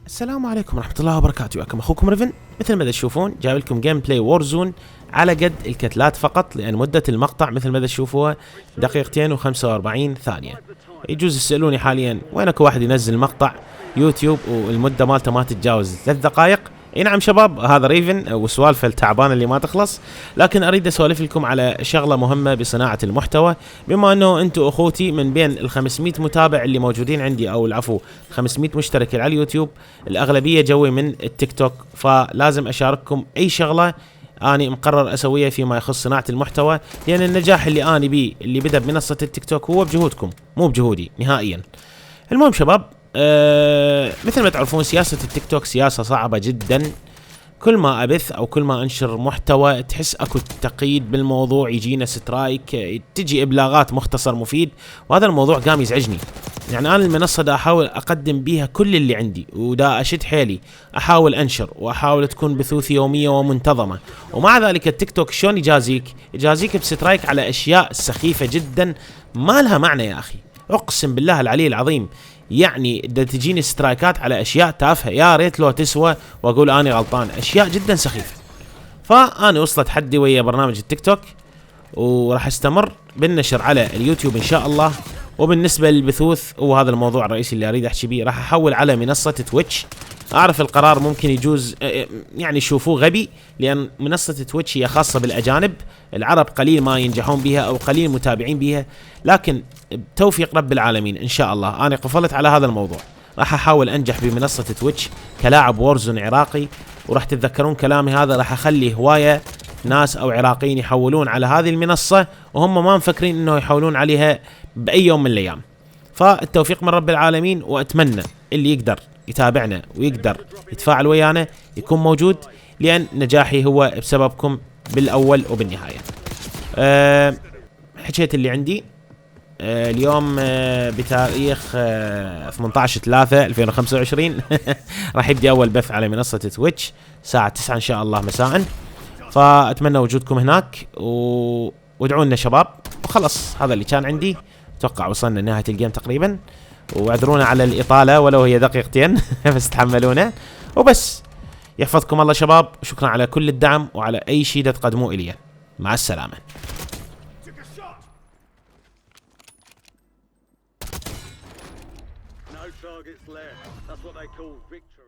السلام عليكم ورحمة الله وبركاته، وياكم اخوكم ريفن. مثل ما تشوفون جايب لكم جيم بلاي وورزون على قد الكتلات فقط، لان مدة المقطع مثل ما تشوفوها دقيقتين و45 ثانية. يجوز تسألوني حاليا وين اكو واحد ينزل مقطع يوتيوب والمدة مالته ما تتجاوز 3 دقائق. اي نعم شباب، هذا ريفن وسوالفه التعبانه اللي ما تخلص، لكن اريد اسولف لكم على شغله مهمه بصناعه المحتوى. بما انه انتم اخوتي من بين ال 500 متابع اللي موجودين عندي، او العفو 500 مشترك على اليوتيوب، الاغلبيه جوي من التيك توك، فلازم اشارككم اي شغله اني مقرر اسويها فيما يخص صناعه المحتوى، لان النجاح اللي اني بيه اللي بدا بمنصه التيك توك هو بجهودكم مو بجهودي نهائيا. المهم شباب، مثل ما تعرفون سياسة التيك توك سياسة صعبة جدا. كل ما ابث او كل ما انشر محتوى تحس اكو تقييد بالموضوع، يجينا سترايك، تجي ابلاغات مختصر مفيد، وهذا الموضوع قام يزعجني. يعني انا المنصة دا احاول اقدم بيها كل اللي عندي، ودا اشد حيلي احاول انشر واحاول تكون بثوث يومية ومنتظمة، ومع ذلك التيك توك شلون يجازيك بسترايك على اشياء سخيفة جدا ما لها معنى يا اخي. اقسم بالله العلي العظيم، يعني دا تجيني سترايكات على اشياء تافهه، يا ريت لو تسوى واقول اني غلطان، اشياء جدا سخيفه. فانا وصلت حدي ويا برنامج التيك توك، وراح استمر بالنشر على اليوتيوب ان شاء الله. وبالنسبه للبثوث، وهذا الموضوع الرئيسي اللي اريد احكي بيه، راح احول على منصه تويتش. اعرف القرار ممكن يجوز يعني يشوفوه غبي، لان منصه تويتش هي خاصه بالاجانب، العرب قليل ما ينجحون بها او قليل متابعين بها، لكن بتوفيق رب العالمين ان شاء الله انا قفلت على هذا الموضوع. راح احاول انجح بمنصه تويتش كلاعب وورزون عراقي، وراح تتذكرون كلامي هذا، راح اخلي هوايه ناس او عراقيين يحولون على هذه المنصه وهم ما مفكرين انه يحولون عليها باي يوم من الايام. فالتوفيق من رب العالمين، واتمنى اللي يقدر يتابعنا ويقدر يتفاعل ويانا يكون موجود، لان نجاحي هو بسببكم بالاول وبالنهايه. حكيت اللي عندي. اليوم بتاريخ 18/3/2025 راح يبدي اول بث على منصه تويتش الساعه 9 ان شاء الله مساء، فاتمنى وجودكم هناك وادعوا لنا شباب. وخلص هذا اللي كان عندي، اتوقع وصلنا لنهايه الجيم تقريبا، واعذرونا على الاطاله ولو هي دقيقتين بس تحملونا وبس. يحفظكم الله شباب، وشكرا على كل الدعم وعلى اي شيء تقدموه الي. مع السلامه. No targets left. That's what they call victory.